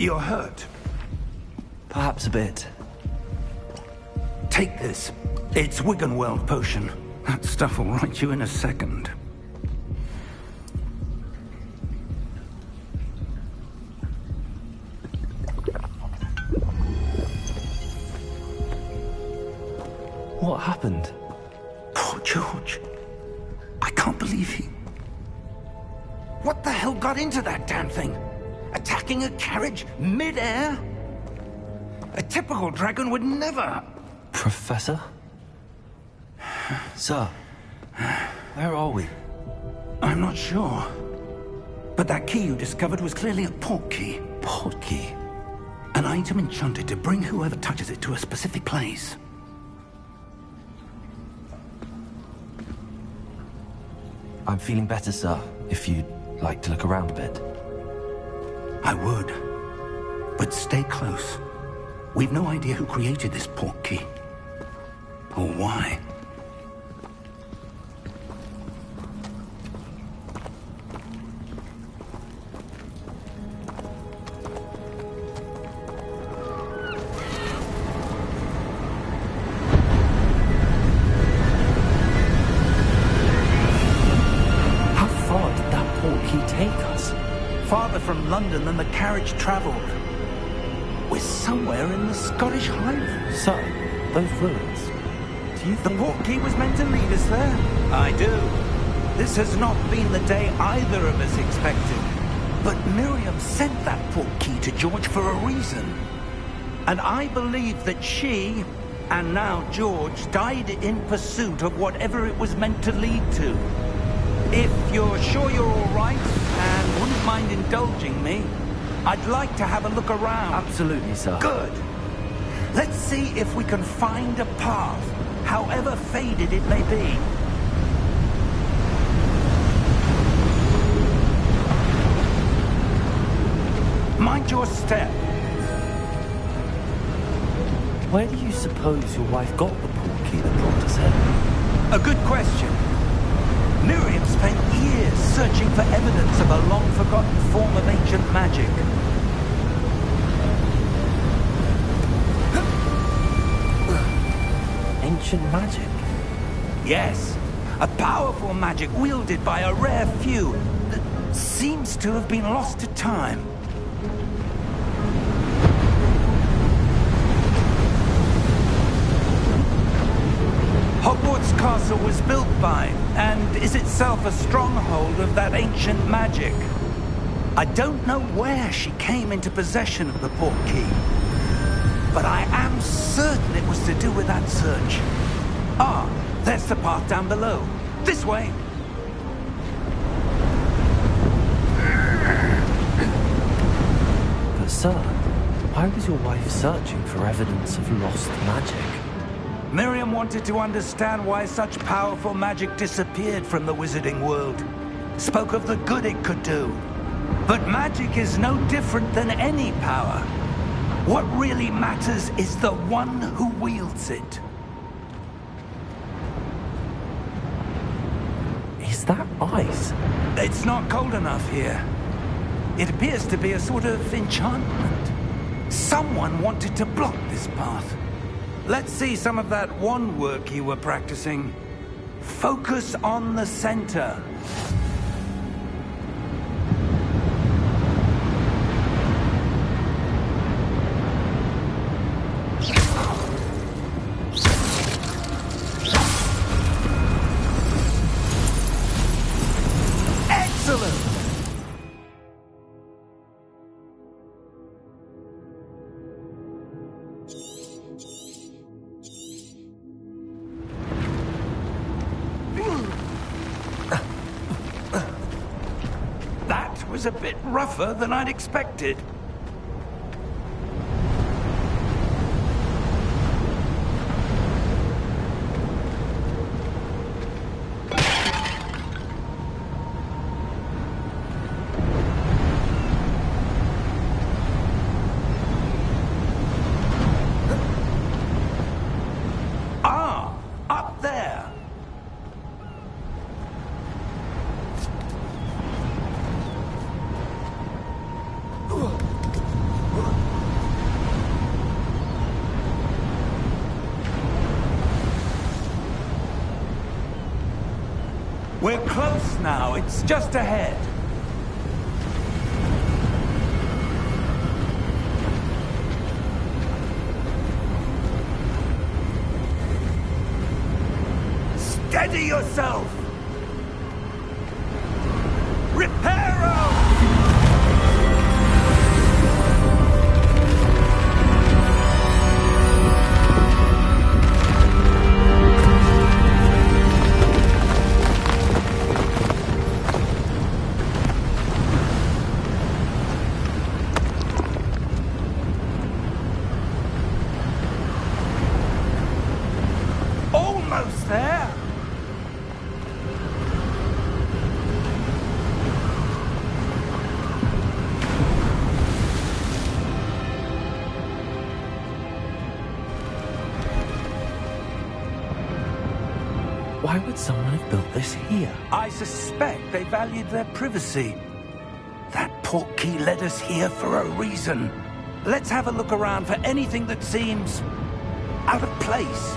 You're hurt. Perhaps a bit. Take this. It's Wiggenweld potion. That stuff will right you in a second. What happened? Poor George. I can't believe he... What the hell got into that damn thing? Attacking a carriage mid-air? A typical dragon would never... Professor? Sir, where are we? I'm not sure. But that key you discovered was clearly a port key. Port key? An item enchanted to bring whoever touches it to a specific place. I'm feeling better, sir, if you'd like to look around a bit. I would. But stay close. We've no idea who created this port key. Or why. Farther from London than the carriage travelled. We're somewhere in the Scottish Highlands. Sir, those ruins. Do you think... The port key was meant to lead us there? I do. This has not been the day either of us expected. But Miriam sent that port key to George for a reason. And I believe that she, and now George, died in pursuit of whatever it was meant to lead to. If you're sure you're all right, and wouldn't mind indulging me, I'd like to have a look around. Absolutely, sir. Good. Let's see if we can find a path, however faded it may be. Mind your step. Where do you suppose your wife got the port key that brought us here? A good question. Miriam spent years searching for evidence of a long-forgotten form of ancient magic. Ancient magic? Yes. A powerful magic wielded by a rare few that seems to have been lost to time. Hogwarts Castle was built by, and is itself a stronghold of that ancient magic. I don't know where she came into possession of the port key, but I am certain it was to do with that search. Ah, there's the path down below. This way. But sir, why was your wife searching for evidence of lost magic? Miriam wanted to understand why such powerful magic disappeared from the wizarding world. Spoke of the good it could do. But magic is no different than any power. What really matters is the one who wields it. Is that ice? It's not cold enough here. It appears to be a sort of enchantment. Someone wanted to block this path. Let's see some of that wand work you were practicing. Focus on the center. Excellent! That was a bit rougher than I'd expected. Ah, up there. We're close now. It's just ahead. Steady yourself! Reparo! Almost there! Why would someone have built this here? I suspect they valued their privacy. That portkey led us here for a reason. Let's have a look around for anything that seems out of place.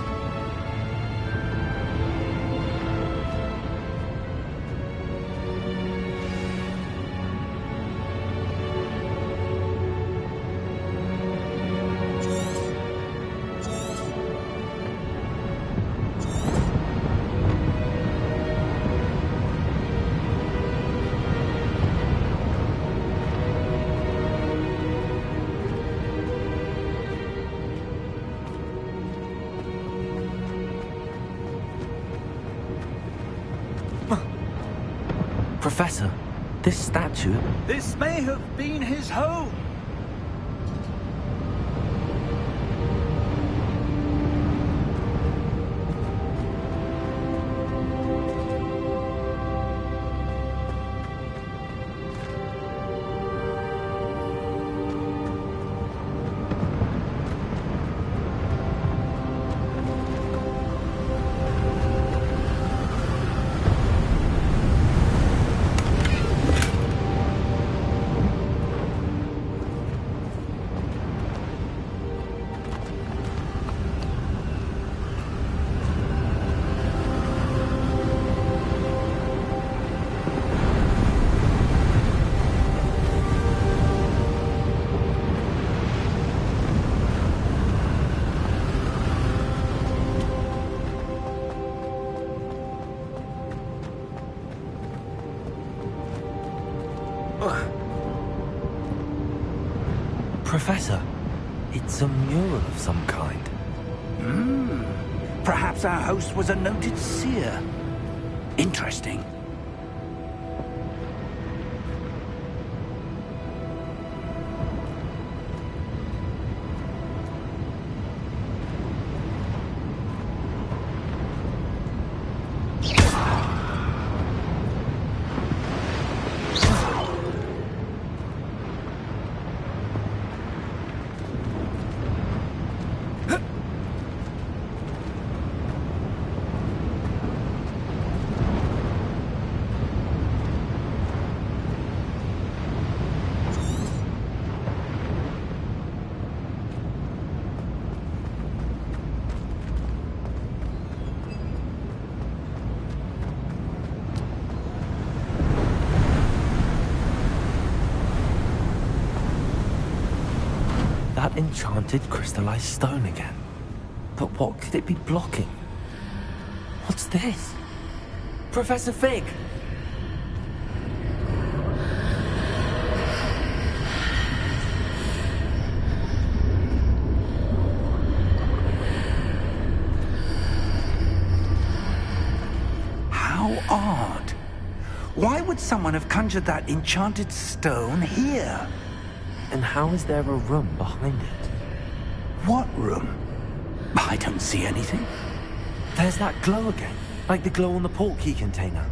Professor, this statue... This may have been his home. Professor, it's a mural of some kind. Perhaps our host was a noted seer. Interesting. That enchanted crystallized stone again. But what could it be blocking? What's this? Professor Fig! How odd. Why would someone have conjured that enchanted stone here? And how is there a room behind it? What room? I don't see anything. There's that glow again, like the glow on the portkey container.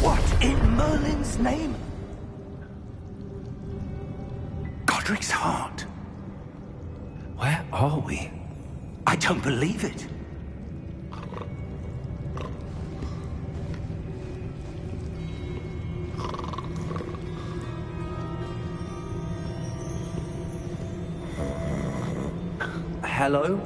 What in Merlin's name? Godric's heart. Where are we? I don't believe it. Hello?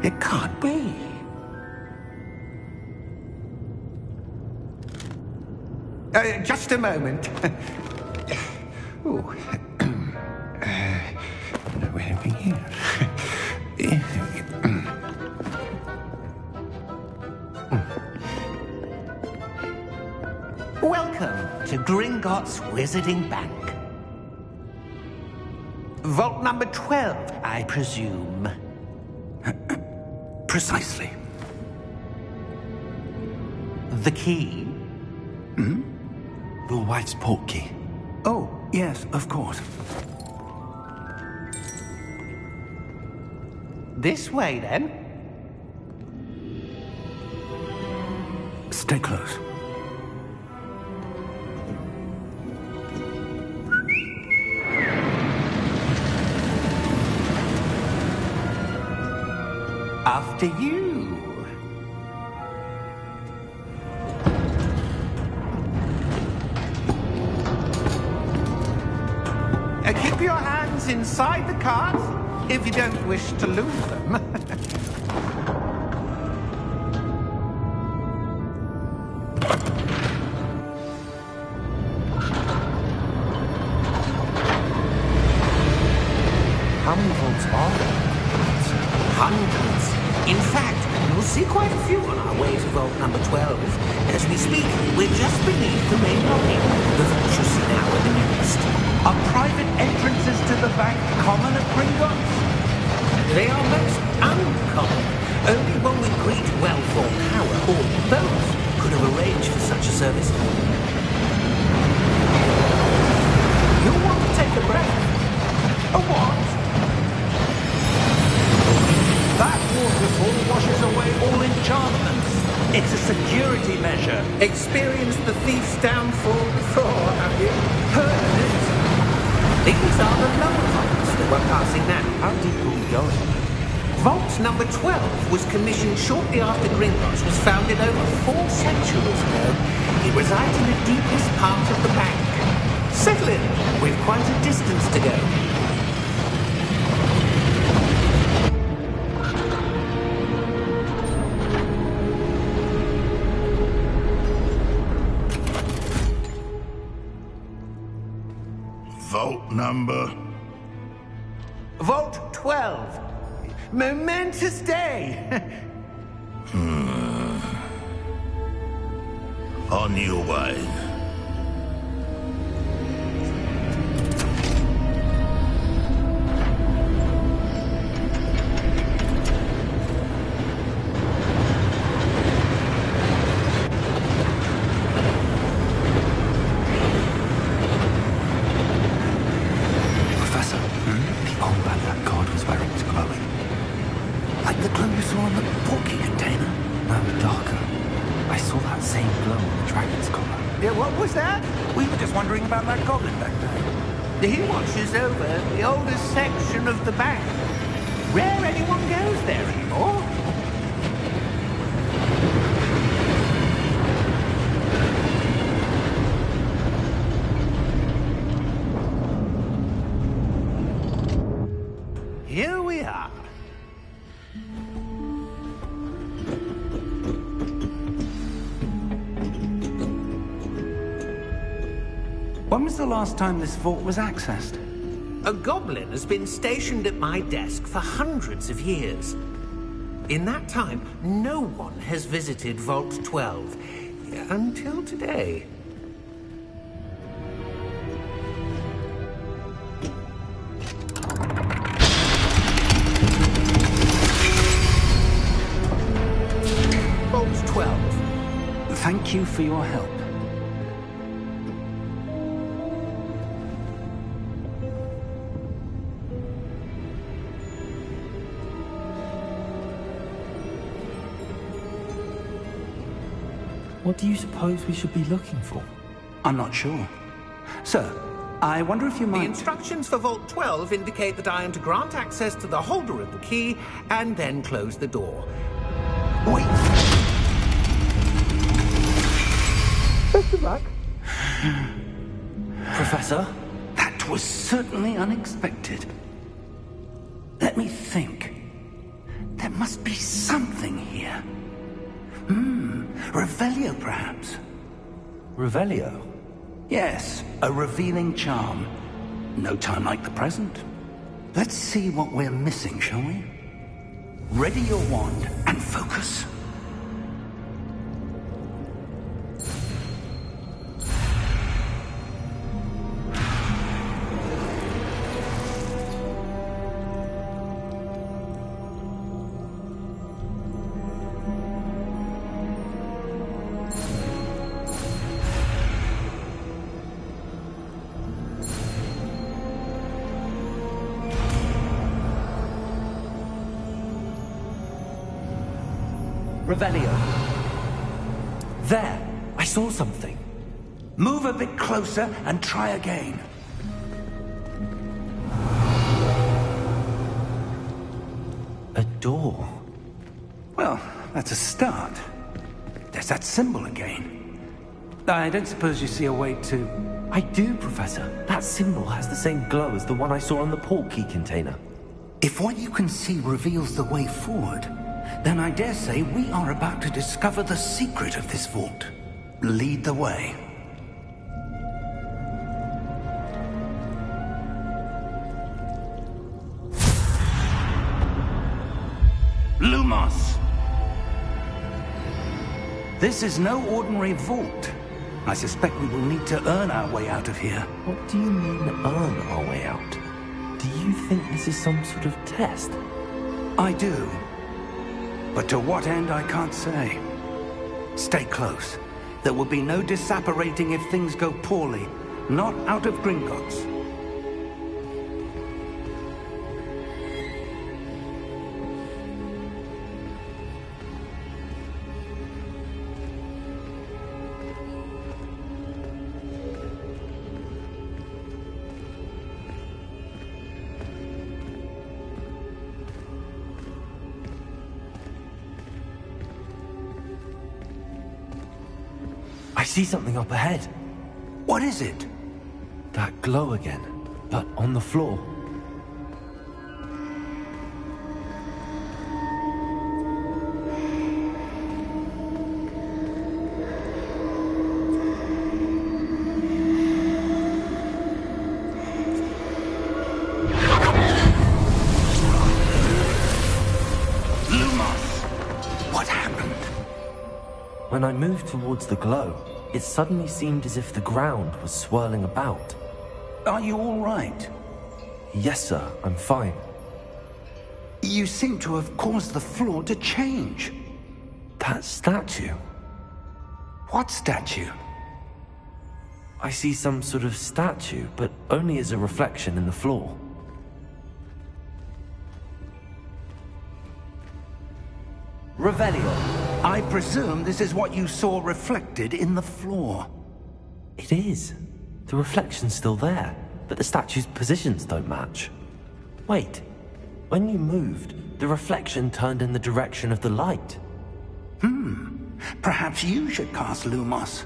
It can't be. Just a moment. Ooh. Where are we here? Welcome to Gringotts Wizarding Bank. Vault number 12, I presume. Precisely. The key? Hmm? Your wife's portkey. Oh, yes, of course. This way, then. Stay close. After you. Keep your hands inside the cart if you don't wish to lose them. How many vaults are there? Hundreds. In fact, you'll see quite a few on our way to vault number 12. As we speak, we're just beneath the main lobby. The vault you see now in the newest. Are private entrances to the bank common at Gringotts? They are most uncommon. Only one with great wealth or power, or both, could have arranged for such a service. You'll want to take a breath. A what? That waterfall washes away all enchantments. It's a security measure. Experienced the thief's downfall before, have you? Heard of it? These are the lower vaults that we're passing now. How deep are we going? Vault number 12 was commissioned shortly after Gringotts was founded over 4 centuries ago. It resides in the deepest part of the bank. Settle in. We've quite a distance to go. Vault number? Vault 12. Momentous day. On your way. Professor, the armband that guard was wearing is glowing. Like the glow you saw on the portkey container? No, darker. I saw that same glow on the dragon's collar. Yeah, what was that? We were just wondering about that goblin back there. He watches over the oldest section of the bank. Rare anyone goes there anymore. Here we are. When was the last time this vault was accessed? A goblin has been stationed at my desk for hundreds of years. In that time, no one has visited Vault 12 until today. Vault 12. Thank you for your help. What do you suppose we should be looking for? I'm not sure. Sir, I wonder if you might... The instructions for Vault 12 indicate that I am to grant access to the holder of the key and then close the door. Wait! Best of luck. Professor? That was certainly unexpected. Let me think. There must be something here. Revelio, perhaps? Revelio? Yes, a revealing charm. No time like the present. Let's see what we're missing, shall we? Ready your wand and focus. Revelio. There! I saw something. Move a bit closer and try again. A door. Well, that's a start. There's that symbol again. I don't suppose you see a way to... I do, Professor. That symbol has the same glow as the one I saw on the portkey container. If what you can see reveals the way forward, then I dare say we are about to discover the secret of this vault. Lead the way. Lumos! This is no ordinary vault. I suspect we will need to earn our way out of here. What do you mean, earn our way out? Do you think this is some sort of test? I do. But to what end, I can't say. Stay close. There will be no disapparating if things go poorly. Not out of Gringotts. I see something up ahead. What is it? That glow again, but on the floor. Lumos! What happened? When I moved towards the glow, it suddenly seemed as if the ground was swirling about. Are you all right? Yes, sir, I'm fine. You seem to have caused the floor to change. That statue. What statue? I see some sort of statue, but only as a reflection in the floor. Revelio. I presume this is what you saw reflected in the floor. It is. The reflection's still there, but the statue's positions don't match. Wait. When you moved, the reflection turned in the direction of the light. Perhaps you should cast Lumos.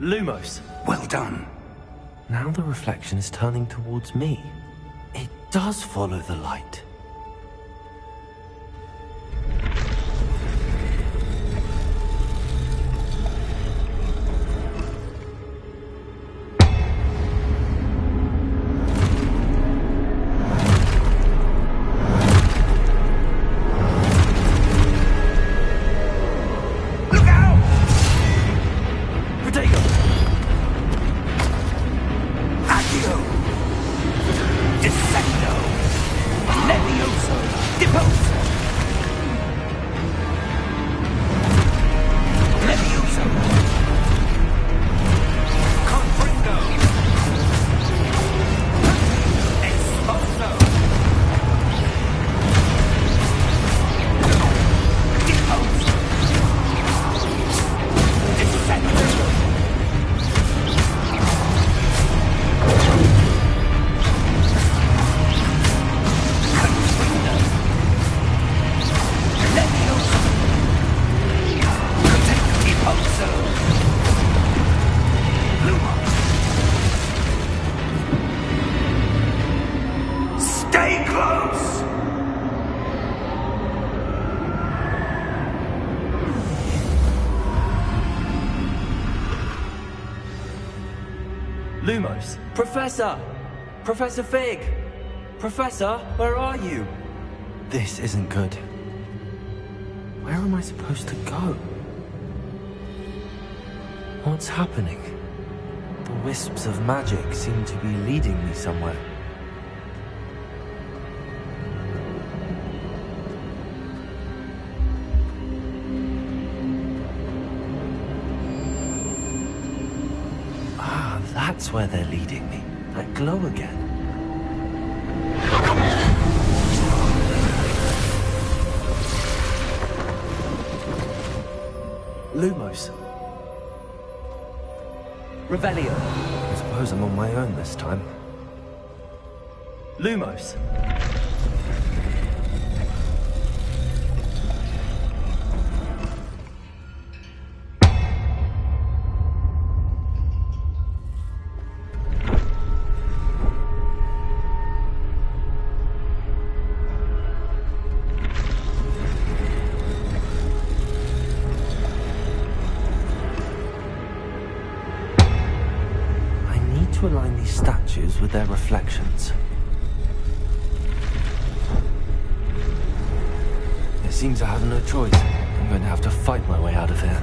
Lumos. Well done. Now the reflection is turning towards me. It does follow the light. Professor! Professor Fig! Professor, where are you? This isn't good. Where am I supposed to go? What's happening? The wisps of magic seem to be leading me somewhere. Ah, that's where they're leading me. That glow again. Lumos. Revelio. I suppose I'm on my own this time. Lumos. To align these statues with their reflections. It seems I have no choice. I'm going to have to fight my way out of here.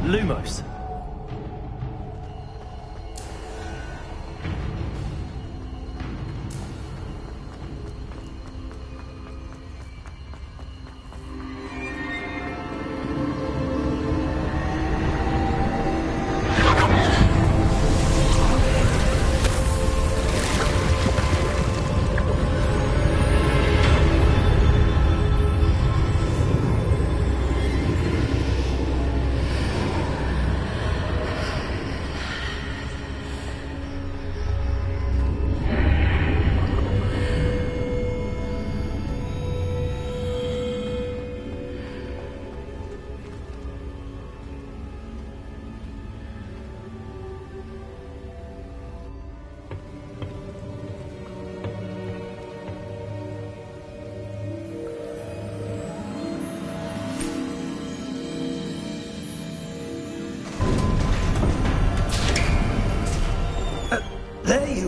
Lumos.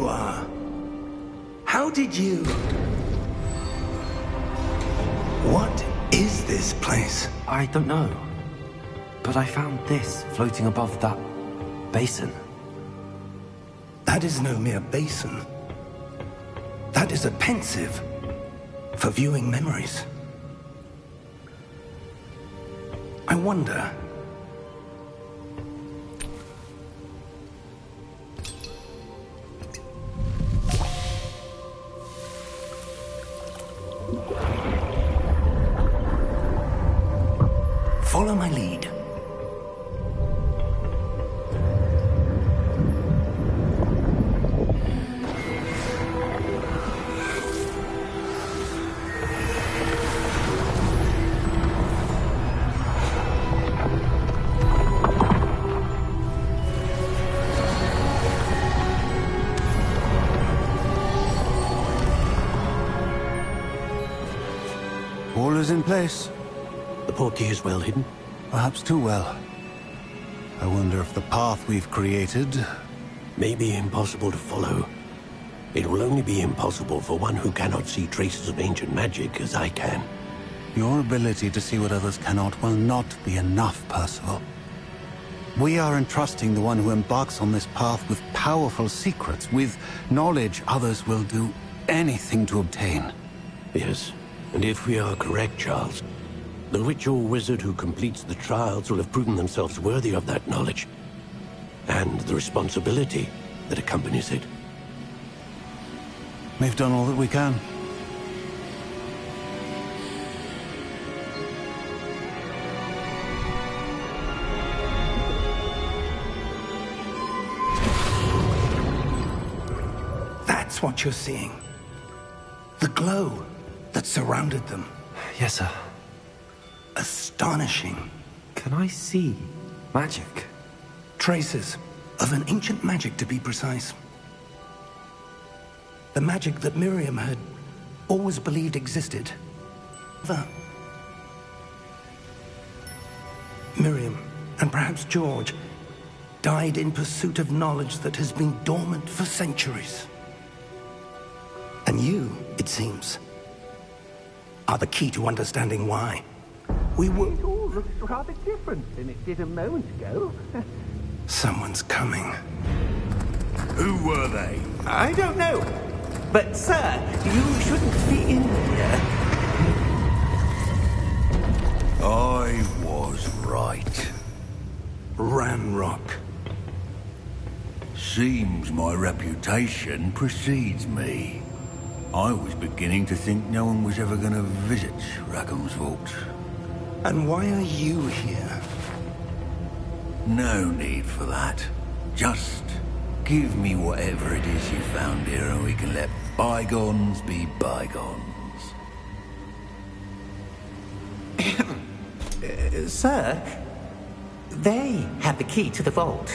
you are. How did you... What is this place? I don't know. But I found this floating above that basin. That is no mere basin. That is a pensive for viewing memories. I wonder... Follow my lead. All is in place. The portkey is well hidden. Perhaps too well. I wonder if the path we've created... May be impossible to follow. It will only be impossible for one who cannot see traces of ancient magic as I can. Your ability to see what others cannot will not be enough, Percival. We are entrusting the one who embarks on this path with powerful secrets, with knowledge others will do anything to obtain. Yes, and if we are correct, Charles, the witch or wizard who completes the trials will have proven themselves worthy of that knowledge, and the responsibility that accompanies it. We've done all that we can. That's what you're seeing. The glow that surrounded them. Yes, sir. Astonishing. Can I see magic? Traces of an ancient magic, to be precise. The magic that Miriam had always believed existed. Miriam, and perhaps George, died in pursuit of knowledge that has been dormant for centuries. And you, it seems, are the key to understanding why. We were... It all looks rather different than it did a moment ago. Someone's coming. Who were they? I don't know. But, sir, you shouldn't be in here. I was right. Ranrock. Seems my reputation precedes me. I was beginning to think no one was ever going to visit Rackham's Vault. And why are you here? No need for that. Just give me whatever it is you found here and we can let bygones be bygones. Sir, they have the key to the vault.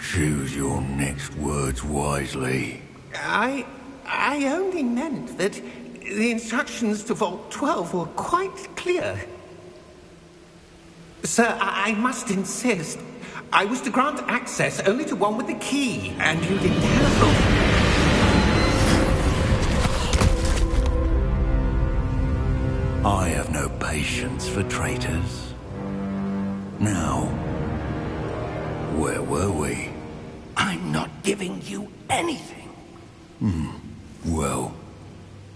Choose your next words wisely. I only meant that the instructions to Vault 12 were quite clear. Sir, I must insist. I was to grant access only to one with the key, and you didn't have... I have no patience for traitors. Now, where were we? I'm not giving you anything. Well,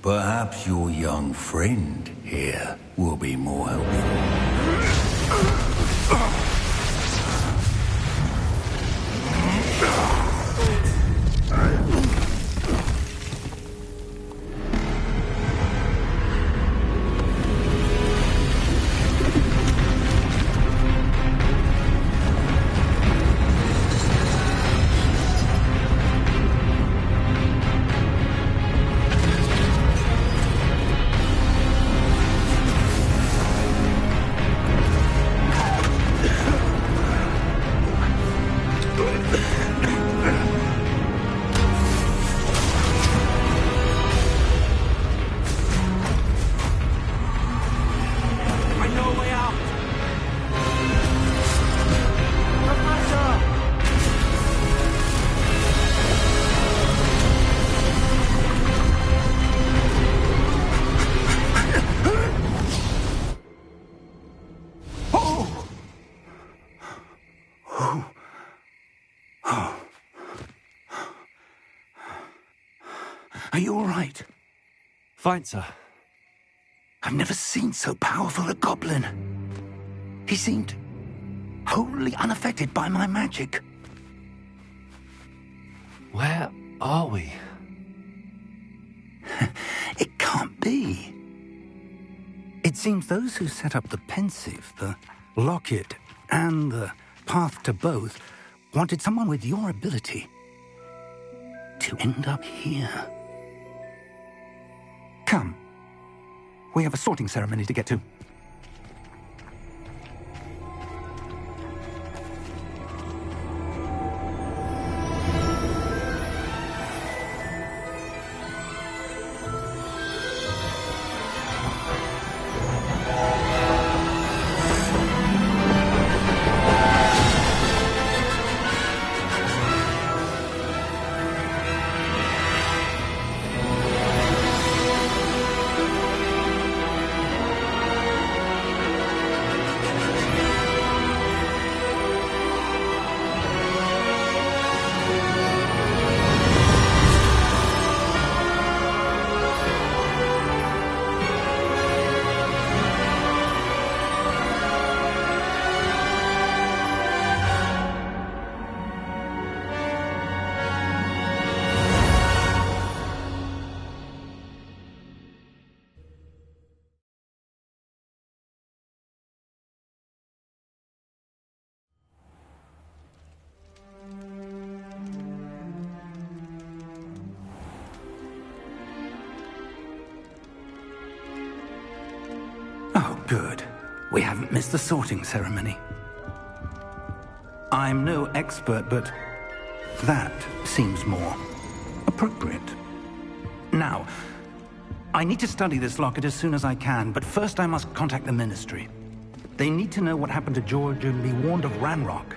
perhaps your young friend here will be more helpful. Are you all right? Fine, sir. I've never seen so powerful a goblin. He seemed wholly unaffected by my magic. Where are we? It can't be. It seems those who set up the pensive, the locket, and the path to both wanted someone with your ability to end up here. Come. We have a sorting ceremony to get to. Oh, good. We haven't missed the sorting ceremony. I'm no expert, but that seems more appropriate. Now, I need to study this locket as soon as I can, but first I must contact the Ministry. They need to know what happened to George and be warned of Ranrock.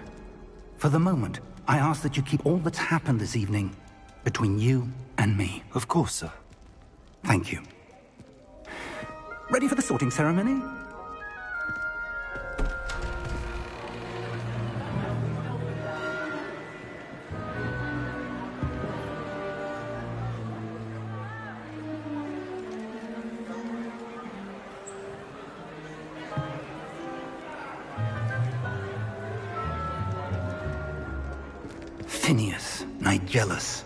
For the moment, I ask that you keep all that's happened this evening between you and me. Of course, sir. Thank you. Ready for the sorting ceremony? Phineas, Nigellus,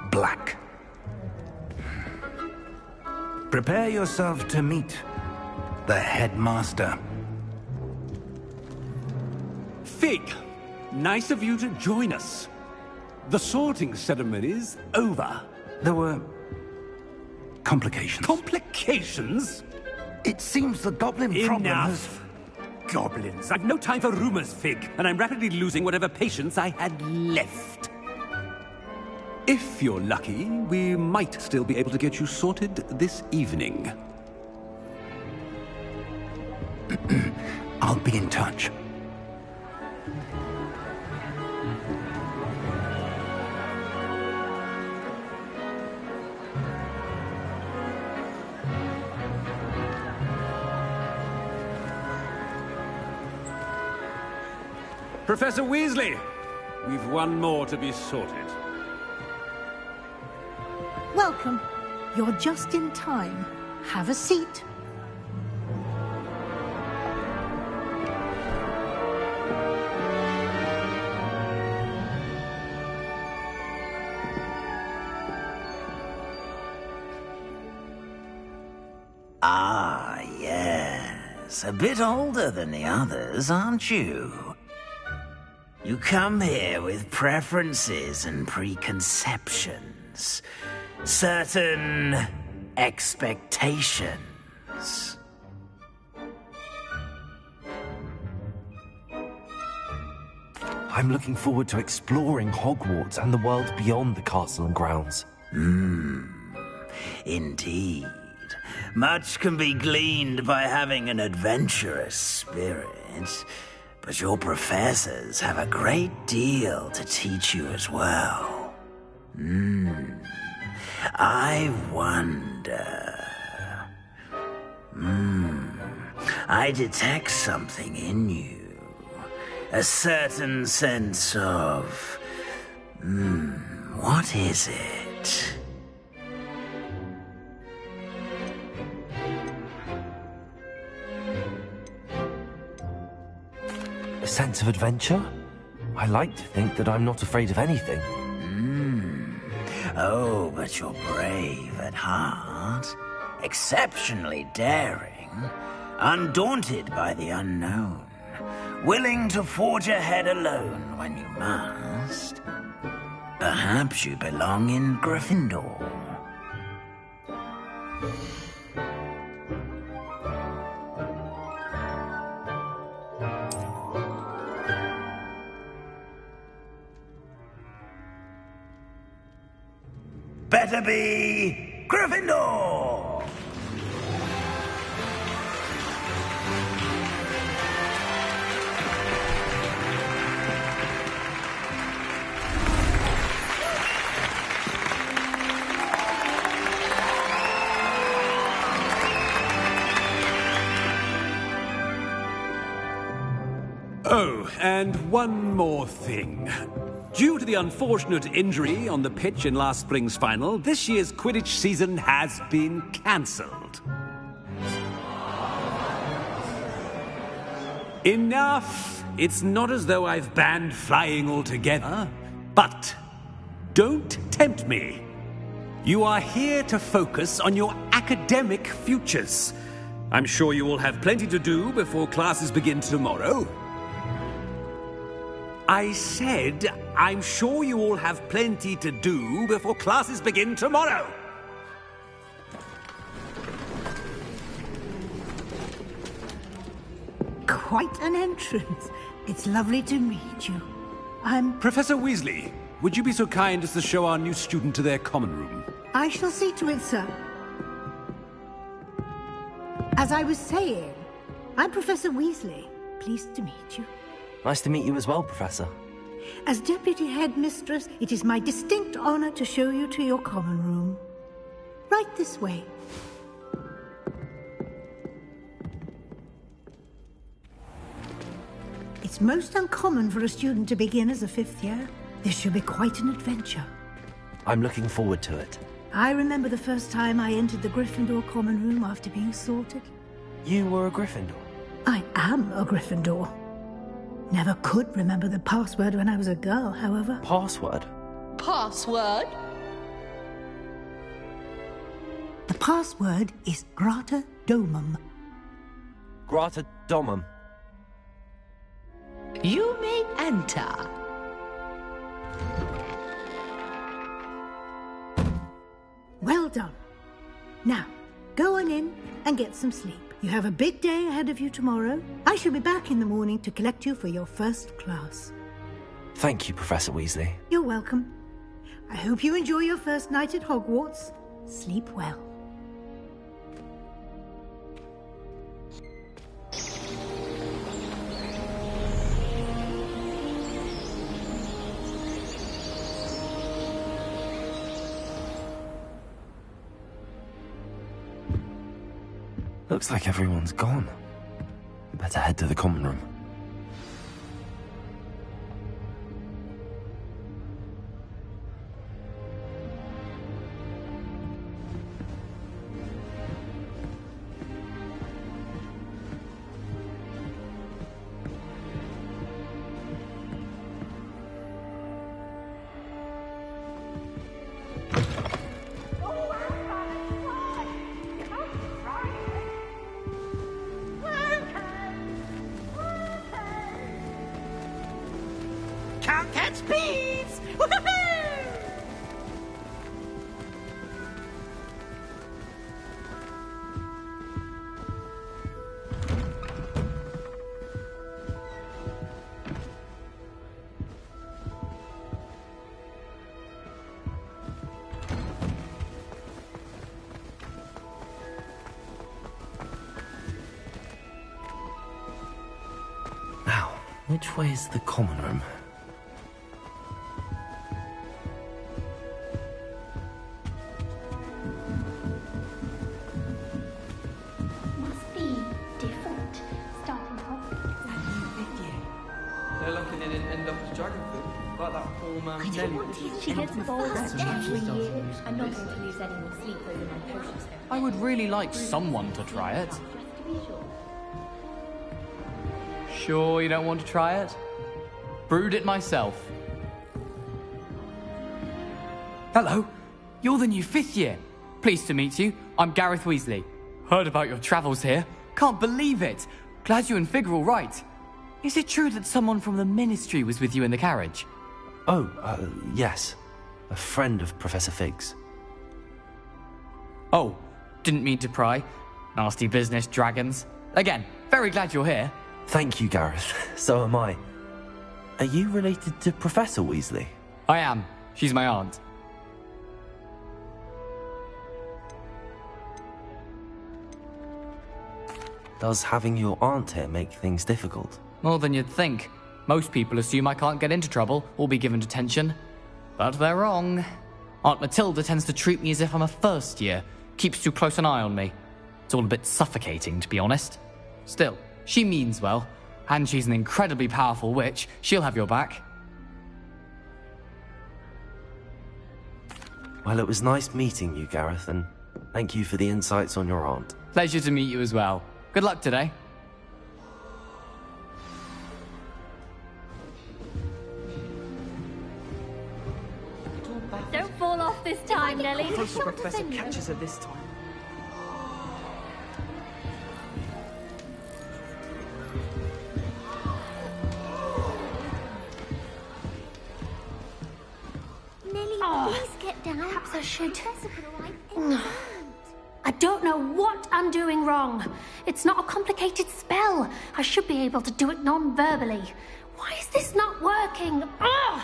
Black. Prepare yourself to meet the headmaster. Fig, nice of you to join us. The sorting ceremony's over. There were complications. Complications? It seems the goblin problem has... Enough! Goblins. I've no time for rumors, Fig, and I'm rapidly losing whatever patience I had left. If you're lucky, we might still be able to get you sorted this evening. I'll be in touch. Professor Weasley, we've one more to be sorted. Welcome. You're just in time. Have a seat. Ah, yes. A bit older than the others, aren't you? You come here with preferences and preconceptions. Certain expectations. I'm looking forward to exploring Hogwarts and the world beyond the castle and grounds. Indeed. Much can be gleaned by having an adventurous spirit. But your professors have a great deal to teach you as well. I wonder... I detect something in you. A certain sense of... what is it? A sense of adventure? I like to think that I'm not afraid of anything. Oh, but you're brave at heart. Exceptionally daring. Undaunted by the unknown. Willing to forge ahead alone when you must. Perhaps you belong in Gryffindor. Better be Gryffindor! Oh, and one more thing. Due to the unfortunate injury on the pitch in last spring's final, this year's Quidditch season has been cancelled. Enough! It's not as though I've banned flying altogether, but don't tempt me. You are here to focus on your academic futures. I'm sure you will have plenty to do before classes begin tomorrow. I said, I'm sure you all have plenty to do before classes begin tomorrow. Quite an entrance. It's lovely to meet you. I'm... Professor Weasley, would you be so kind as to show our new student to their common room? I shall see to it, sir. As I was saying, I'm Professor Weasley. Pleased to meet you. Nice to meet you as well, Professor. As Deputy Headmistress, it is my distinct honor to show you to your common room. Right this way. It's most uncommon for a student to begin as a fifth year. This should be quite an adventure. I'm looking forward to it. I remember the first time I entered the Gryffindor common room after being sorted. You were a Gryffindor? I am a Gryffindor. Never could remember the password when I was a girl, however. Password? Password? The password is Grata Domum. Grata Domum. You may enter. Well done. Now, go on in and get some sleep. You have a big day ahead of you tomorrow. I shall be back in the morning to collect you for your first class. Thank you, Professor Weasley. You're welcome. I hope you enjoy your first night at Hogwarts. Sleep well. Looks like everyone's gone. Better head to the common room. Can't catch bees! Now, which way is the common room? Must be different. Starting off. They're looking in and end up as dragon food, like that poor man Nelly. She gets bored every year. I'm not going to lose any more sleep over my potions. I would really like someone to try it. Just to be sure. Sure you don't want to try it? Brewed it myself. Hello, you're the new 5th year. Pleased to meet you. I'm Gareth Weasley. Heard about your travels here. Can't believe it. Glad you and Fig are all right. Is it true that someone from the Ministry was with you in the carriage? Oh, yes. A friend of Professor Fig's. Oh, didn't mean to pry. Nasty business, dragons. Again, very glad you're here. Thank you, Gareth. So am I. Are you related to Professor Weasley? I am. She's my aunt. Does having your aunt here make things difficult? More than you'd think. Most people assume I can't get into trouble or be given detention. But they're wrong. Aunt Matilda tends to treat me as if I'm a first year. Keeps too close an eye on me. It's all a bit suffocating, to be honest. Still, she means well. And she's an incredibly powerful witch. She'll have your back. Well, it was nice meeting you, Gareth, and thank you for the insights on your aunt. Pleasure to meet you as well. Good luck today. Don't fall off this time, Nelly. I hope the Professor catches her this time. Nelly, please get down. Perhaps I should. Right. I don't know what I'm doing wrong. It's not a complicated spell. I should be able to do it non-verbally. Why is this not working? Ugh!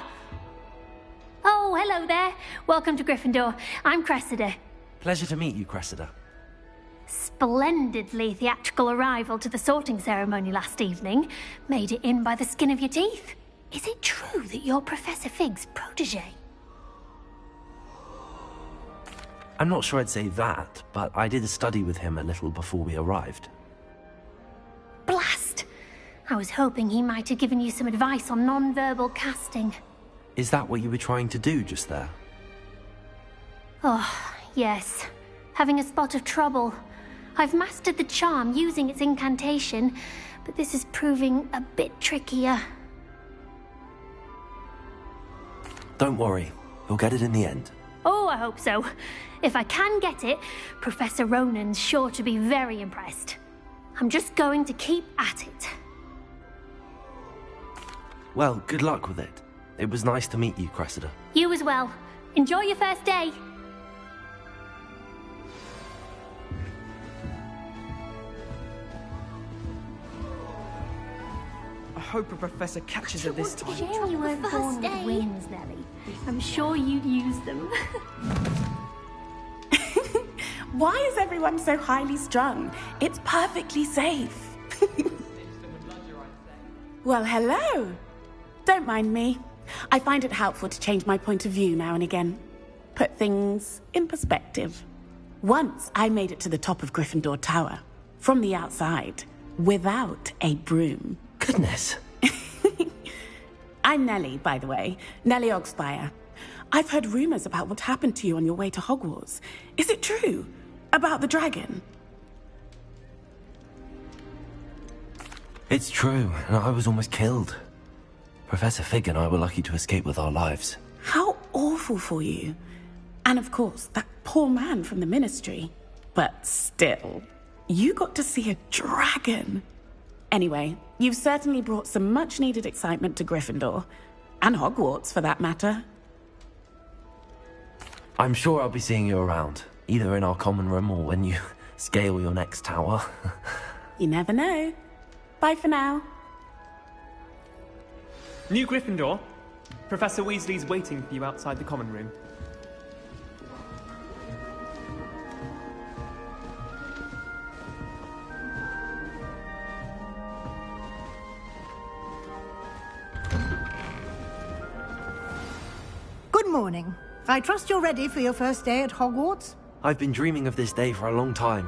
Oh, hello there. Welcome to Gryffindor. I'm Cressida. Pleasure to meet you, Cressida. Splendidly theatrical arrival to the sorting ceremony last evening. Made it in by the skin of your teeth. Is it true that you're Professor Fig's protege? I'm not sure I'd say that, but I did study with him a little before we arrived. Blast! I was hoping he might have given you some advice on non-verbal casting. Is that what you were trying to do just there? Oh, yes. Having a spot of trouble. I've mastered the charm using its incantation, but this is proving a bit trickier. Don't worry, you'll get it in the end. Oh, I hope so. If I can get it, Professor Ronan's sure to be very impressed. I'm just going to keep at it. Well, good luck with it. It was nice to meet you, Cressida. You as well. Enjoy your first day. I hope the Professor catches her this time. Shame you weren't born with wings, Nelly. I'm sure you'd use them. Why is everyone so highly strung? It's perfectly safe. Well, hello. Don't mind me. I find it helpful to change my point of view now and again. Put things in perspective. Once I made it to the top of Gryffindor Tower, from the outside, without a broom. Goodness. I'm Nellie, by the way. Nellie Ogspire. I've heard rumors about what happened to you on your way to Hogwarts. Is it true? About the dragon? It's true, and I was almost killed. Professor Fig and I were lucky to escape with our lives. How awful for you. And of course, that poor man from the Ministry. But still, you got to see a dragon. Anyway, you've certainly brought some much-needed excitement to Gryffindor. And Hogwarts, for that matter. I'm sure I'll be seeing you around, either in our common room or when you scale your next tower. You never know. Bye for now. New Gryffindor. Professor Weasley's waiting for you outside the common room. Good morning. I trust you're ready for your first day at Hogwarts? I've been dreaming of this day for a long time.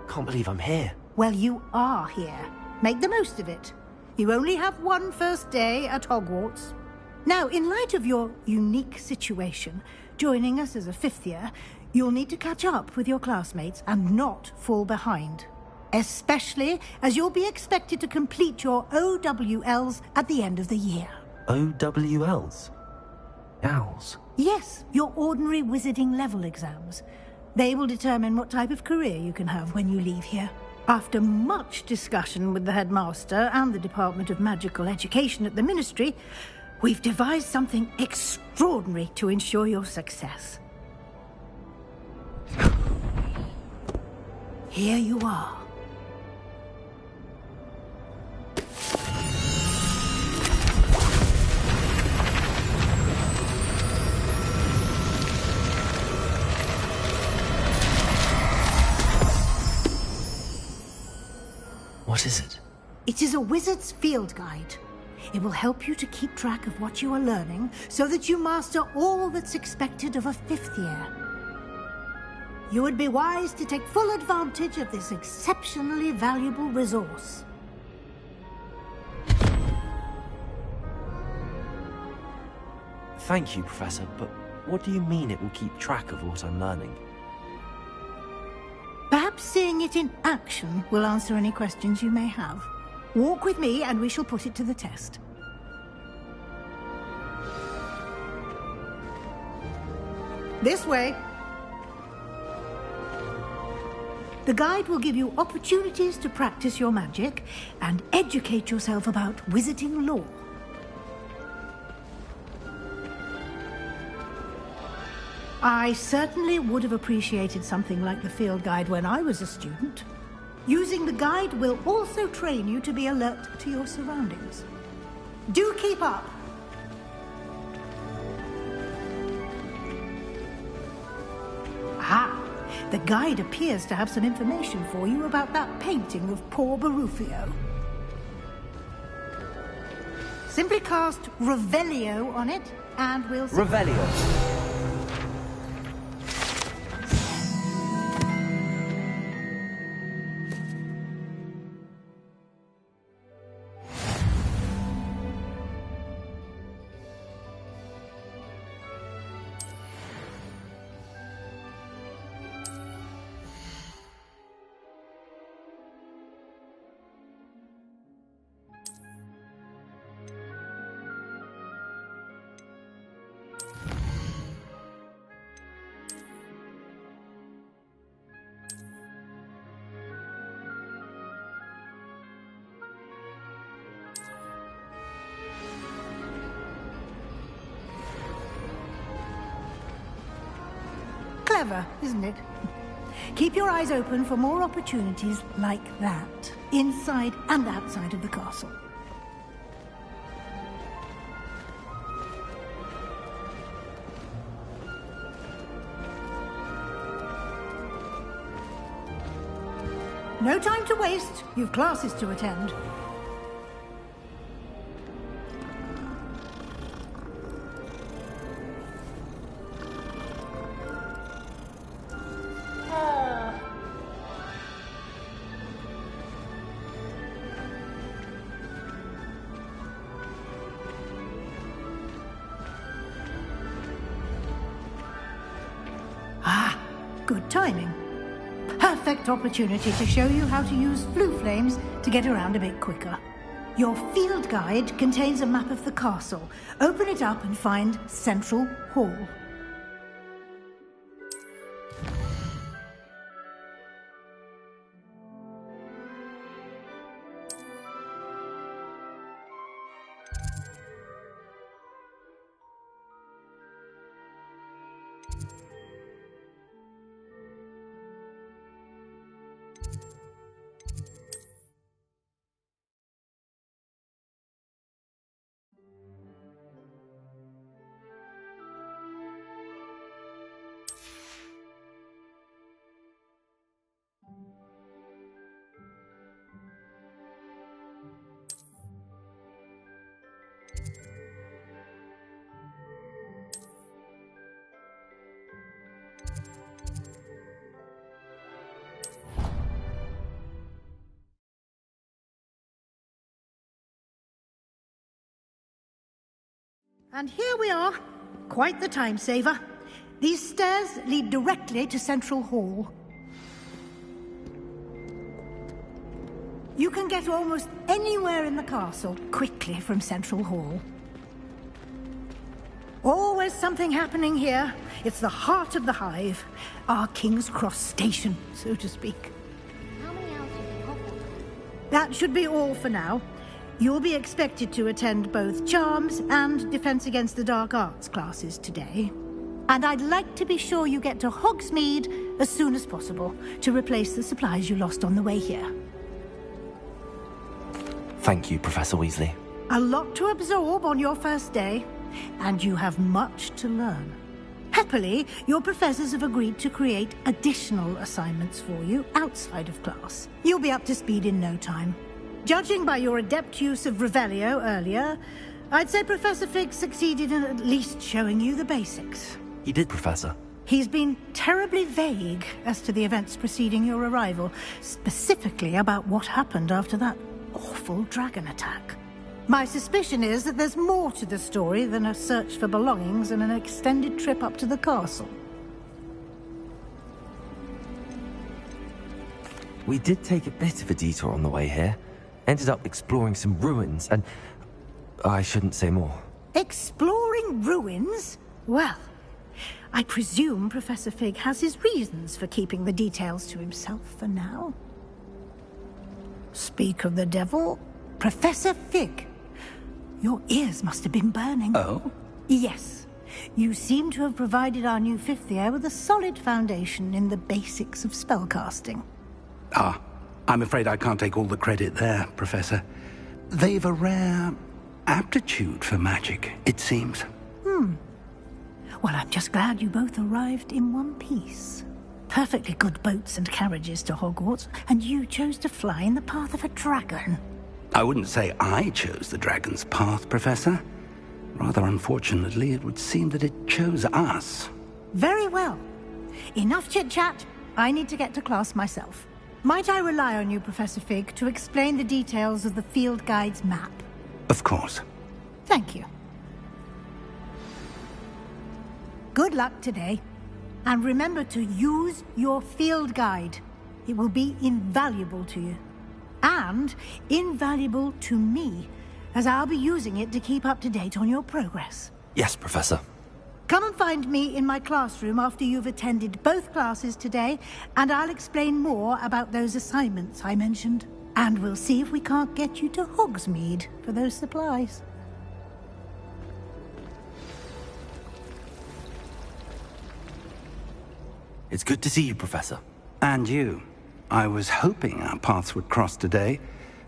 Can't believe I'm here. Well, you are here. Make the most of it. You only have one first day at Hogwarts. Now, in light of your unique situation, joining us as a 5th year, you'll need to catch up with your classmates and not fall behind. especially as you'll be expected to complete your OWLs at the end of the year. OWLs? Owls? Yes, your ordinary wizarding level exams. They will determine what type of career you can have when you leave here. After much discussion with the headmaster and the Department of Magical Education at the Ministry, we've devised something extraordinary to ensure your success. Here you are. What is it? It is a wizard's field guide. It will help you to keep track of what you are learning so that you master all that's expected of a 5th year. You would be wise to take full advantage of this exceptionally valuable resource. Thank you, Professor, but what do you mean it will keep track of what I'm learning? Perhaps seeing it in action will answer any questions you may have. Walk with me and we shall put it to the test. This way. The guide will give you opportunities to practice your magic and educate yourself about wizarding lore. I certainly would have appreciated something like the field guide when I was a student. Using the guide will also train you to be alert to your surroundings. Do keep up! Aha! The guide appears to have some information for you about that painting of poor Barufio. Simply cast Revelio on it, and we'll see. Revelio. Clever, isn't it? Keep your eyes open for more opportunities like that, inside and outside of the castle. No time to waste. You've classes to attend. Good timing. Perfect opportunity to show you how to use flue flames to get around a bit quicker. Your field guide contains a map of the castle. Open it up and find Central Hall. And here we are. Quite the time saver. These stairs lead directly to Central Hall. You can get almost anywhere in the castle quickly from Central Hall. Always something happening here. It's the heart of the Hive. Our King's Cross station, so to speak. How many hours do you think Hogwarts? That should be all for now. You'll be expected to attend both Charms and Defense Against the Dark Arts classes today. And I'd like to be sure you get to Hogsmeade as soon as possible to replace the supplies you lost on the way here. Thank you, Professor Weasley. A lot to absorb on your first day, and you have much to learn. Happily, your professors have agreed to create additional assignments for you outside of class. You'll be up to speed in no time. Judging by your adept use of Revelio earlier, I'd say Professor Fig succeeded in at least showing you the basics. He did, Professor. He's been terribly vague as to the events preceding your arrival, specifically about what happened after that awful dragon attack. My suspicion is that there's more to the story than a search for belongings and an extended trip up to the castle. We did take a bit of a detour on the way here. Ended up exploring some ruins and... I shouldn't say more. Exploring ruins? Well, I presume Professor Fig has his reasons for keeping the details to himself for now. Speak of the devil, Professor Fig. Your ears must have been burning. Oh? Yes. You seem to have provided our new fifth year with a solid foundation in the basics of spellcasting. Ah, I'm afraid I can't take all the credit there, Professor. They've a rare aptitude for magic, it seems. Well, I'm just glad you both arrived in one piece. Perfectly good boats and carriages to Hogwarts, and you chose to fly in the path of a dragon. I wouldn't say I chose the dragon's path, Professor. Rather unfortunately, it would seem that it chose us. Very well. Enough chit-chat. I need to get to class myself. Might I rely on you, Professor Fig, to explain the details of the field guide's map? Of course. Thank you. Good luck today. And remember to use your field guide. It will be invaluable to you. And invaluable to me, as I'll be using it to keep up to date on your progress. Yes, Professor. Come and find me in my classroom after you've attended both classes today, and I'll explain more about those assignments I mentioned. And we'll see if we can't get you to Hogsmeade for those supplies. It's good to see you, Professor. And you. I was hoping our paths would cross today,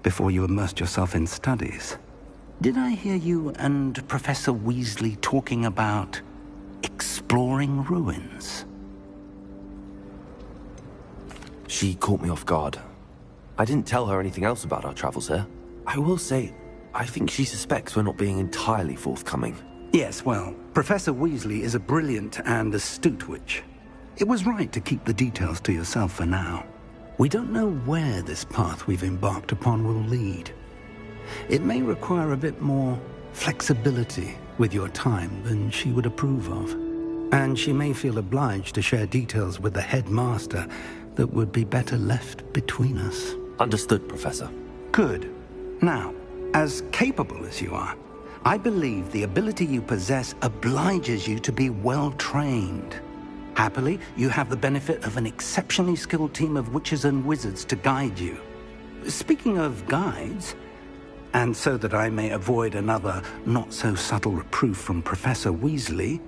before you immersed yourself in studies. Did I hear you and Professor Weasley talking about exploring ruins? She caught me off guard. I didn't tell her anything else about our travels here. I will say, I think she suspects we're not being entirely forthcoming. Yes, well, Professor Weasley is a brilliant and astute witch. It was right to keep the details to yourself for now. We don't know where this path we've embarked upon will lead. It may require a bit more flexibility with your time than she would approve of. And she may feel obliged to share details with the headmaster that would be better left between us. Understood, Professor. Good. Now, as capable as you are, I believe the ability you possess obliges you to be well trained. Happily, you have the benefit of an exceptionally skilled team of witches and wizards to guide you. Speaking of guides, and so that I may avoid another not-so-subtle reproof from Professor Weasley,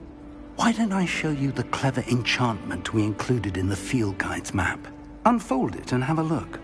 why don't I show you the clever enchantment we included in the field guide's map? Unfold it and have a look.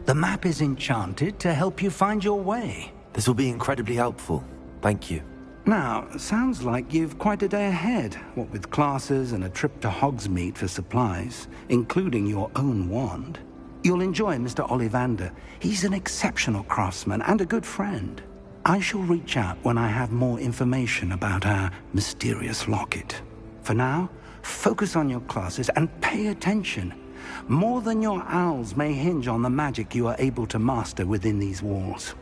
The map is enchanted to help you find your way. This will be incredibly helpful. Thank you. Now, sounds like you've quite a day ahead, what with classes and a trip to Hogsmeade for supplies, including your own wand. You'll enjoy Mr. Ollivander. He's an exceptional craftsman and a good friend. I shall reach out when I have more information about our mysterious locket. For now, focus on your classes and pay attention. More than your owls may hinge on the magic you are able to master within these walls.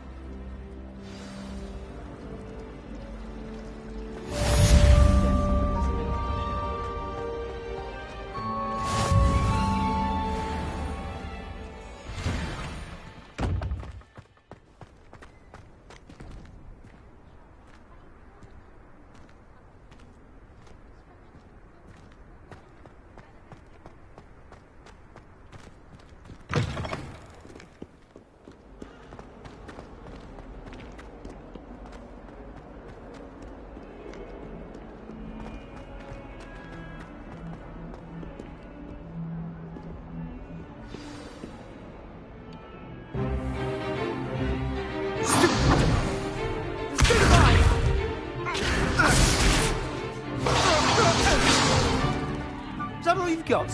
Is that all you've got?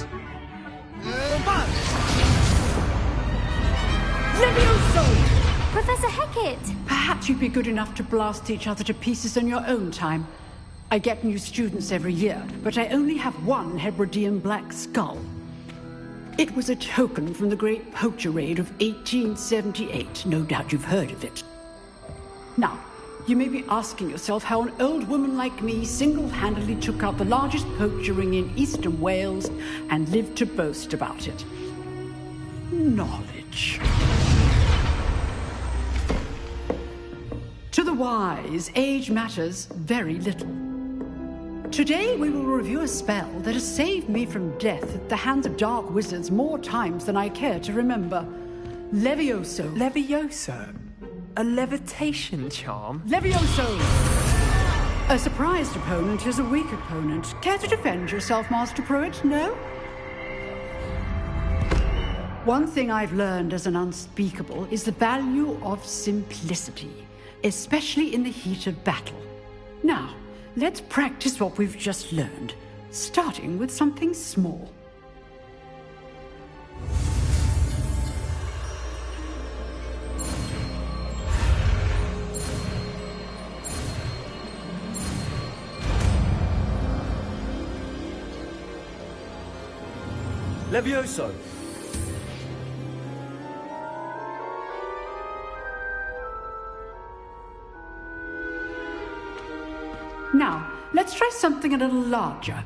Levioso! Professor Hecat! Perhaps you'd be good enough to blast each other to pieces on your own time. I get new students every year, but I only have one Hebridean black skull. It was a token from the Great Poacher Raid of 1878. No doubt you've heard of it. Now, you may be asking yourself how an old woman like me single-handedly took out the largest poacher ring in eastern Wales and lived to boast about it. Knowledge. To the wise, age matters very little. Today we will review a spell that has saved me from death at the hands of dark wizards more times than I care to remember. Levioso. Levioso? A levitation charm? Levioso! A surprised opponent is a weak opponent. Care to defend yourself, Master Pruitt? No? One thing I've learned as an unspeakable is the value of simplicity, especially in the heat of battle. Now, let's practice what we've just learned, starting with something small. Levioso! Now, let's try something a little larger.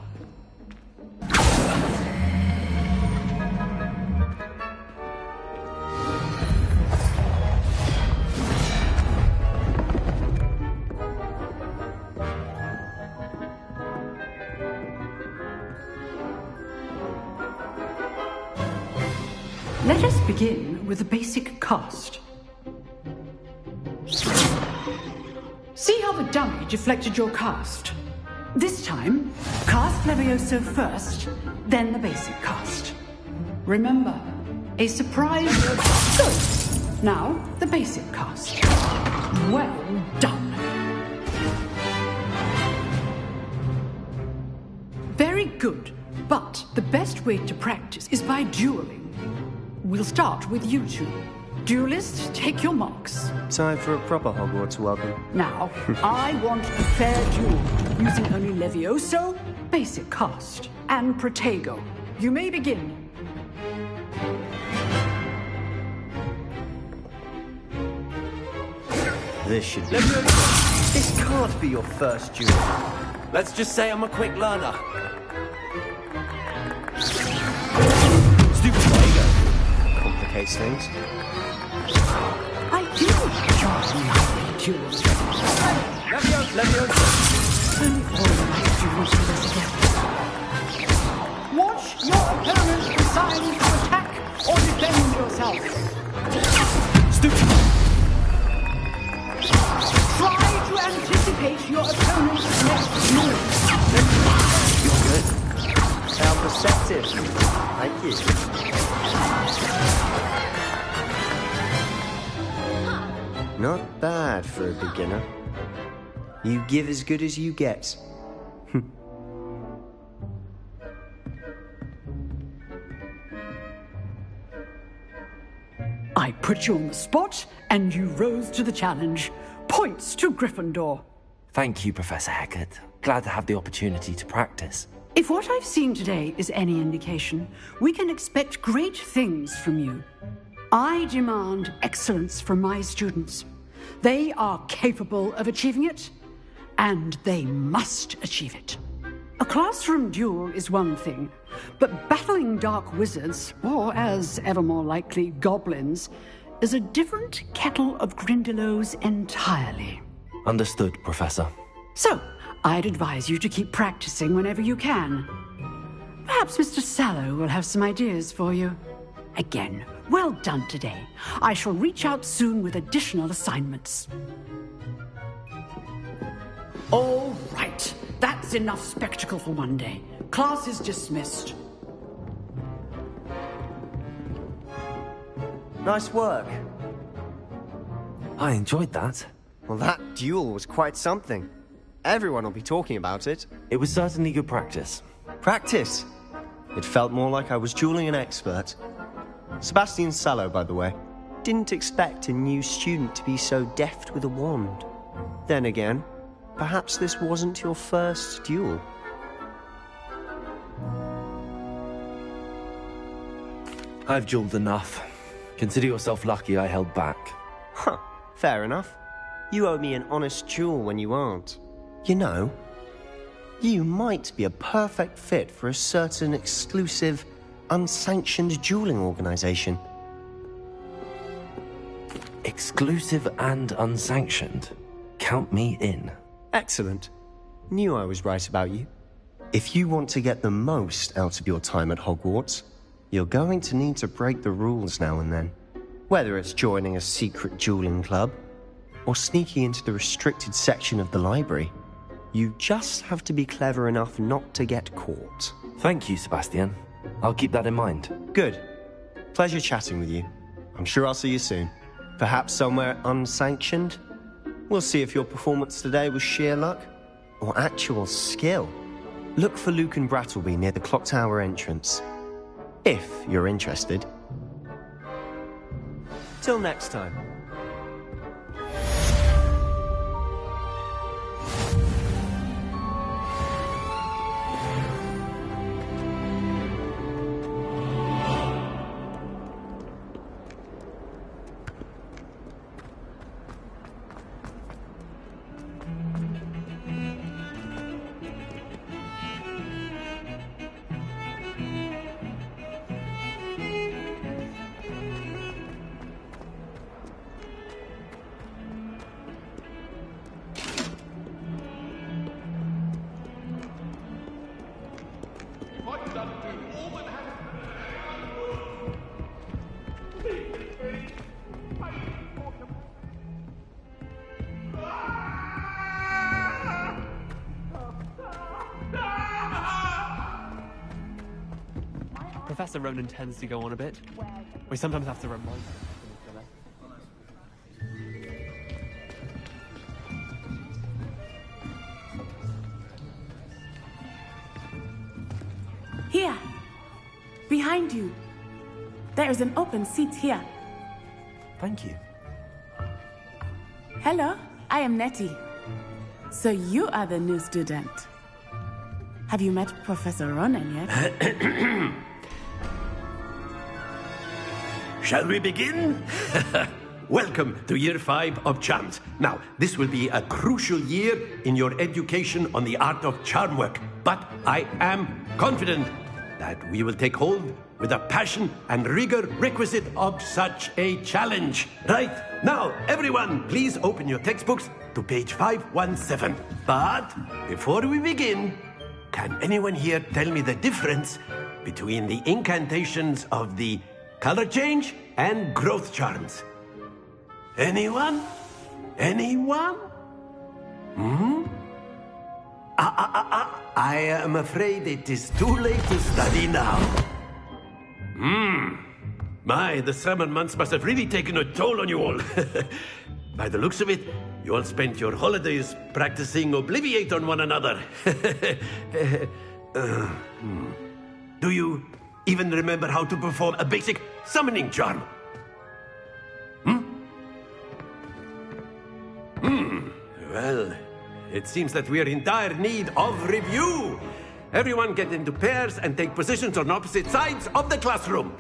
Let us begin with a basic cast. See how the dummy deflected your cast? This time, cast Levioso first, then the basic cast. Remember, a surprise... Good! Now, the basic cast. Well done. Very good, but the best way to practice is by dueling. We'll start with you two. Duelists, take your marks. Time for a proper Hogwarts welcome. Now, I want a fair duel, using only Levioso, basic cast, and Protego. You may begin. This should be... Levioso! This can't be your first duel. Let's just say I'm a quick learner. Stupid Protego. Complicates things. I do enjoy lovely duels. Levioso! And all my duels are together. Watch your opponent decide to attack or defend yourself. Stupid! Try to anticipate your opponent's next move. You're good. How perceptive. Thank you. Not bad for a beginner. You give as good as you get. I put you on the spot, and you rose to the challenge. Points to Gryffindor. Thank you, Professor Hecat. Glad to have the opportunity to practice. If what I've seen today is any indication, we can expect great things from you. I demand excellence from my students. They are capable of achieving it, and they must achieve it. A classroom duel is one thing, but battling dark wizards, or as ever more likely, goblins, is a different kettle of Grindylows entirely. Understood, Professor. So, I'd advise you to keep practicing whenever you can. Perhaps Mr. Sallow will have some ideas for you. Again, well done today. I shall reach out soon with additional assignments. All right. That's enough spectacle for one day. Class is dismissed. Nice work. I enjoyed that. Well, that duel was quite something. Everyone will be talking about it. It was certainly good practice. Practice? It felt more like I was dueling an expert. Sebastian Sallow, by the way. Didn't expect a new student to be so deft with a wand. Then again, perhaps this wasn't your first duel. I've dueled enough. Consider yourself lucky I held back. Huh, fair enough. You owe me an honest duel when you aren't. You know, you might be a perfect fit for a certain exclusive, unsanctioned dueling organization. Exclusive and unsanctioned? Count me in. Excellent. Knew I was right about you. If you want to get the most out of your time at Hogwarts, you're going to need to break the rules now and then. Whether it's joining a secret dueling club, or sneaking into the restricted section of the library, you just have to be clever enough not to get caught. Thank you, Sebastian. I'll keep that in mind. Good. Pleasure chatting with you. I'm sure I'll see you soon. Perhaps somewhere unsanctioned? We'll see if your performance today was sheer luck or actual skill. Look for Luke and Brattleby near the clock tower entrance. If you're interested. Till next time. Professor Ronan tends to go on a bit. We sometimes have to remind him. Here. Behind you. There is an open seat here. Thank you. Hello, I am Nettie. So you are the new student. Have you met Professor Ronan yet? Shall we begin? Welcome to Year 5 of Charms. Now, this will be a crucial year in your education on the art of charm work. But I am confident that we will take hold with the passion and rigor requisite of such a challenge. Right, now, everyone, please open your textbooks to page 517. But before we begin, can anyone here tell me the difference between the incantations of the color change and growth charms? Anyone? Anyone? I am afraid it is too late to study now. My, the summer months must have really taken a toll on you all. By the looks of it, you all spent your holidays practicing Obliviate on one another. Do you even remember how to perform a basic summoning charm? Well, it seems that we are in dire need of review. Everyone get into pairs and take positions on opposite sides of the classroom.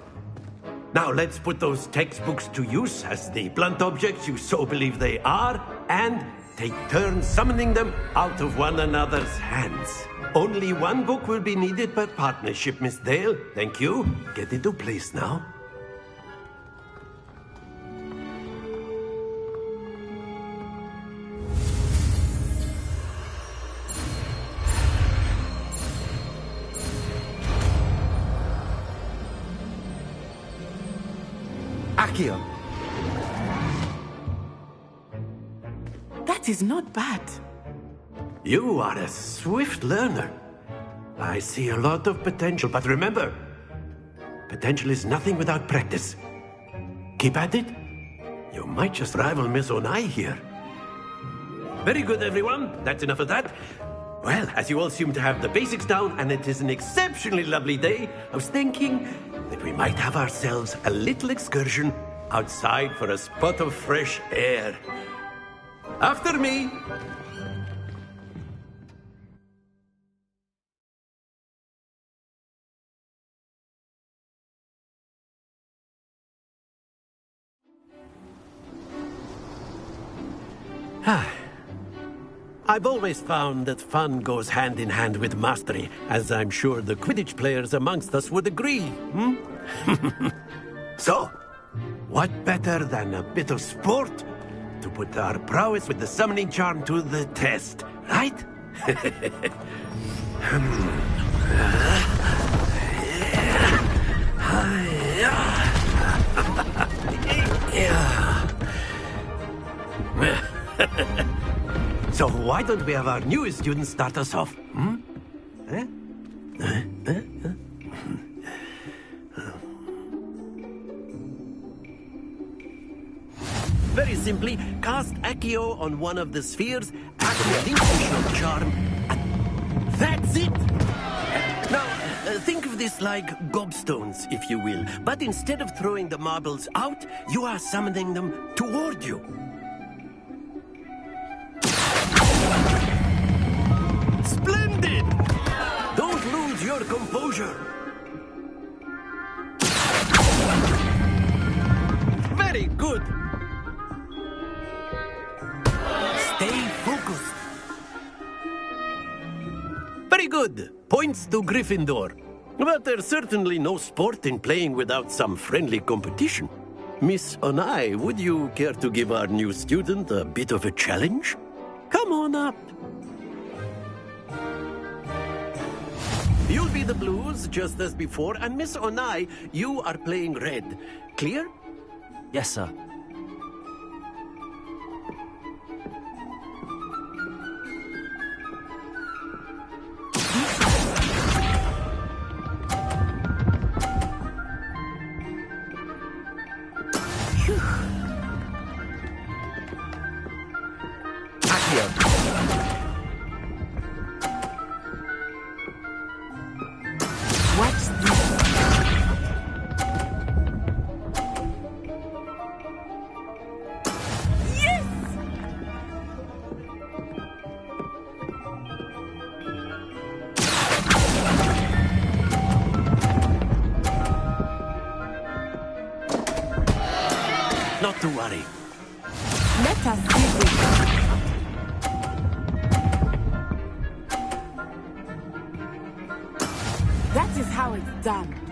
Now let's put those textbooks to use as the blunt objects you so believe they are, and take turns summoning them out of one another's hands. Only one book will be needed per partnership, Miss Dale. Thank you. Get into place now. Accio. That is not bad. You are a swift learner. I see a lot of potential, but remember, potential is nothing without practice. Keep at it. You might just rival Miss Onai here. Very good, everyone. That's enough of that. Well, as you all seem to have the basics down, and it is an exceptionally lovely day, I was thinking that we might have ourselves a little excursion outside for a spot of fresh air. After me! I've always found that fun goes hand in hand with mastery, as I'm sure the Quidditch players amongst us would agree, So, what better than a bit of sport to put our prowess with the summoning charm to the test, right? So why don't we have our newest student start us off? Very simply, cast Accio on one of the spheres, relinquish your charm. That's it! Now, think of this like gobstones, if you will. But instead of throwing the marbles out, you are summoning them toward you. Splendid! Don't lose your composure. Very good. Stay focused. Very good. Points to Gryffindor. But there's certainly no sport in playing without some friendly competition. Miss Onai, would you care to give our new student a bit of a challenge? Come on up. You'll be the blues, just as before, and Miss Onai, you are playing red. Clear? Yes, sir. Not to worry. Let us see this. That is how it's done.